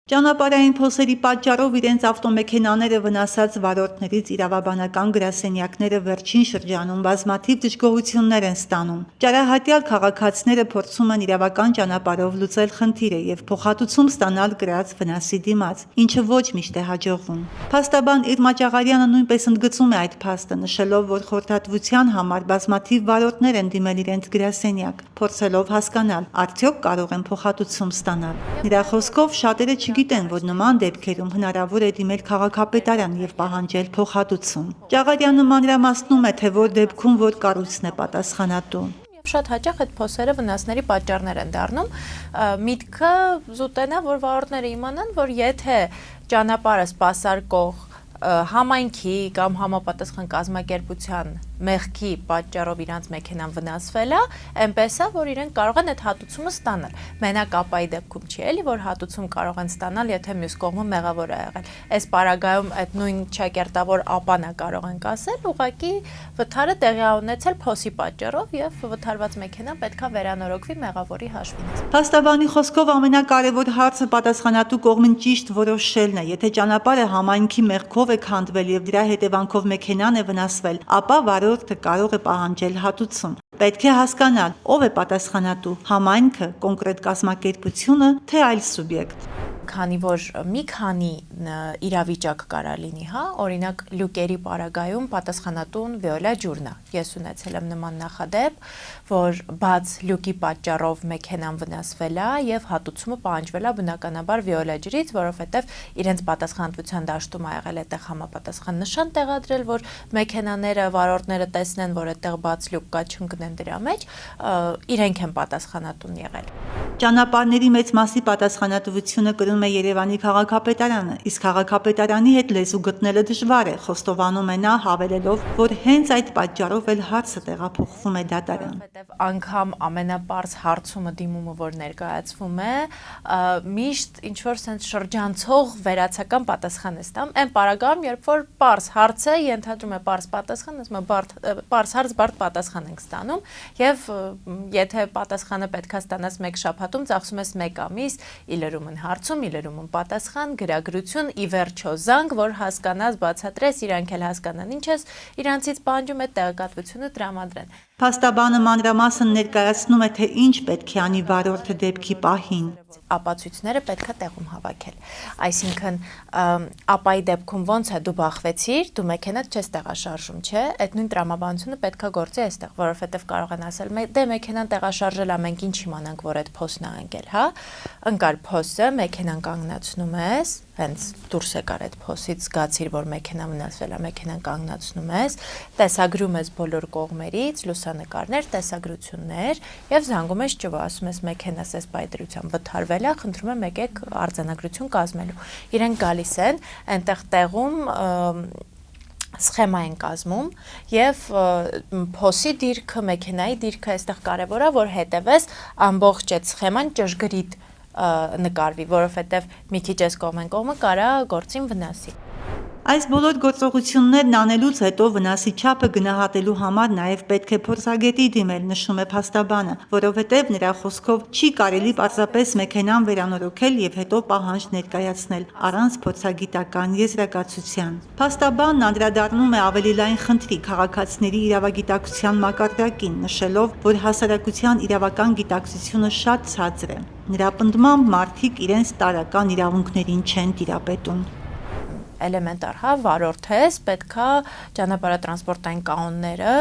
Ճանապարհային փոսերի պատճառով իրենց ավտոմեքենաները վնասած վարորդներից իրավաբանական գրասենյակները վերջին շրջանում բազմաթիվ դժգոհություններ են ստանում։ Ճարահատյալ քաղաքացիները փորձում են իրավական ճանապարհով լուծել խնդիրը եւ փոխհատուցում ստանալ կրած վնասի դիմաց, ինչը ոչ միշտ է հաջողվում։ Փաստաբան Իրմա Ճաղարյանը նույնպես ընդգծում է այդ փաստը, նշելով, որ խորհրդատվության համար բազմաթիվ վարորդներ են դիմել իրենց գրասենյակ, փորձելով հասկանալ, արդյոք կարող են փոխհատուցում ստանալ։ Նրա խոսքով շատերը գիտեն, որ նման դեպքերում հնարավոր է դիմել քաղաքապետարան եւ պահանջել փոխհատուցում։ Ճաղարյանը մանրամասնում է, թե որ դեպքում որ կառույցն է պատասխանատու։ Շատ հաճախ այդ փոսերը վնասների պատճառներ են դառնում։ Միտքը զուտենա, որ վարորդները իմանան, որ եթե ճանապարհը սպասարկող համայնքի կամ համապատասխան կազմակերպության մեղքի պատճառով իրանց մեքենան վնասվել է, այնպես է, որ իրենք կարող են այդ հատուցումը ստանալ։ Մենակ ապայի դեպքում չի էլի, որ հատուցում կարող են ստանալ, եթե մյուս կողմը մեղավոր է եղել։ Այս պարագայում այդ նույն ճակերտավոր ապան է կարող ենք ասել, ուղղակի վթարը տեղի ունեցել փոսի պատճառով եւ վթարված մեքենան պետքա վերանորոգվի մեղավորի հաշվին։ Փաստաբանի խոսքով ամենակարևոր հարցը պատասխանատու կողմին ճիշտ որոշելն է։ Եթե ճանապարհը համայնքի մեղքով է քանդվել եւ դրա հետևանքով մեքենան է վնասվել, ապա վարորդը կարող է պահանջել հատուցում։ Պետք է հասկանալ, ով է պատասխանատու՝ համայնքը, կոնկրետ կազմակերպությունը, թե այլ սուբյեկտ։ Քանի որ մի քանի իրավիճակ կարա լինի, հա, օրինակ լյուկերի պարագայում պատասխանատուն Վիոլա Ջուրն է։ Ես ունեցել եմ նման նախադեպ, որ բաց լյուկի պատճառով մեքենան վնասվել է եւ հատուցումը պահանջվել է բնականաբար Վիոլա Ջրից, որովհետեւ իրենց պատասխանատվության դաշտում ա եղել այդտեղ համապատասխան նշան տեղադրել, որ մեքենաները վարորդները տեսնեն, որ այդտեղ բաց լյուկ կա, չընկնեն դրա մեջ, իրենք են պատասխանատուն եղել։ Ճանապարհների մեծ մասի պատասխանատվությունը կրում է Երևանի քաղաքապետարանը, իսկ քաղաքապետարանի հետ լեզու գտնելը դժվար է, խոստովանում է նա, հավելելով, որ հենց այդ պատճառով էլ հարցը տեղափոխվում է դատարան։ Անգամ ամենապարզ հարցումը դիմումը, որ ներկայացվում է, միշտ ինչ-որ sense շրջանցող վերացական պատասխան է ստանում, այն պարագայում, երբ որ պարզ հարց է, ենթադրում է պարզ պատասխան, ասում է պարզ հարց, բարդ պատասխան ենք ստանում, եւ եթե պատասխանը պետքա ստանաս մեկ շաբաթում, ծախսում ես 1 ամիս, իլրումն հարցում, իլրումն պատասխան, գրագրություն, ի վերջո զանգ, որ հասկանաս, բացատրես, իրանք էլ հասկանան ինչ ես, իրանցից պահանջում է տեղեկատվությունը տրամադրեն։ Փաստաբանը մանրամասն ներկայացնում է, թե ինչ պետք է անի վարորդը դեպքի պահին։ Ապացույցները պետք է տեղում հավաքել։ Այսինքն, ապայի դեպքում ոնց է դու բախվեցիր, դու մեքենադ չես տեղաշարժում, չէ՞։ Այդ նույն տրամաբանությունը պետք է գործի այստեղ, որովհետև կարող են ասել, դե մեքենան տեղաշարժել է, մենք ինչ իմանանք, որ այդ փոսն է ընկել, հա։ Ընկար փոսը, մեքենան կանգնացնում ես, հենց դուրս եկար այդ փոսից, զգացիր, որ մեքենան վնասվել է, մեքենան կանգնացնում ես, տեսագրում ես բոլոր կողմերից, լուսանկարներ, տեսագրություններ եւ զանգում ես ճվա, ասում ես մեքենաս էս պայծրությամբ վթարվել է, խնդրում եմ եկեք արձանագրություն կազմելու։ Իրենք գալիս են, այնտեղ տեղում սխեմա են կազմում եւ փոսի դիրքը, մեքենայի դիրքը այստեղ կարեւոր է, որ հետեւես ամբողջ այդ սխեման ճշգրիտ նկարվի, որովհետև մի քիչ այս կողմը կարա գործին վնասի։ Այս բոլոր գործողություններն անելուց հետո վնասի չափը գնահատելու համար նաև պետք է փորձագետի դիմել, նշում է փաստաբանը, որովհետև նրա խոսքով չի կարելի պարզապես մեքենան վերանորոգել եւ հետո պահանջ ներկայացնել առանց փորձագիտական եզրակացության։ Փաստաբանն անդրադառնում է ավելի լայն խնդրի քաղաքացիների իրավագիտակցության մակարդակին, նշելով, որ հասարակության իրավական գիտակցությունը շատ ցածր է։ Նրա պնդմամբ մարդիկ իրենց տարրական իրավունքներին չեն տիրապետում։ Էլեմենտար, հա, վարորդ ես, պետքա ճանապարհատրանսպորտային կանոնները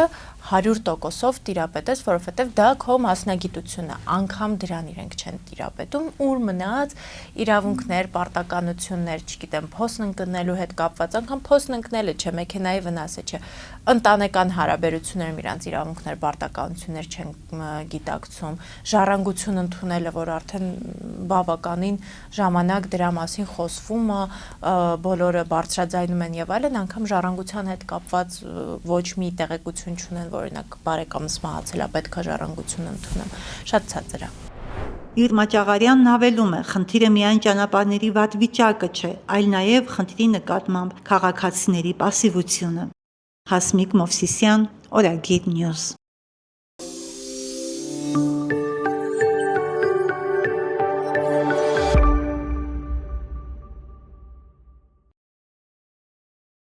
100%-ով տիրապետես, որովհետև դա քո մասնագիտությունն է, անգամ դրան իրենք չեն տիրապետում, ուր մնաց իրավունքներ, պարտականություններ, չգիտեմ, փոսն ընկնելու հետ կապված, անգամ փոսն ընկնելը չէ, մեքենայի վնասը չէ, ընտանեկան հարաբերություններում իրանց իրավունքներ, պարտականություններ չեն գիտակցում, ժառանգություն ընդունելը, որ արդեն բավականին ժամանակ դրա մասին խոսվում է, բոլորը բարձրաձայնում են եւ այլն, անգամ ժառանգության հետ կապված ոչ մի տեղեկություն չունեն, օրինակ բարեկամս մահացել է, պետք է ժառանգություն ընդունեմ, շատ ցածր է։ Իրմա Ճաղարյանն հավելում է, խնդիրը միայն ճանապարհների վատ վիճակը չէ, այլ նաև խնդրի նկատմամբ քաղաքացիների պասիվությունը։ Հասմիկ Մովսիսյան, Օրագիր Նյուզ։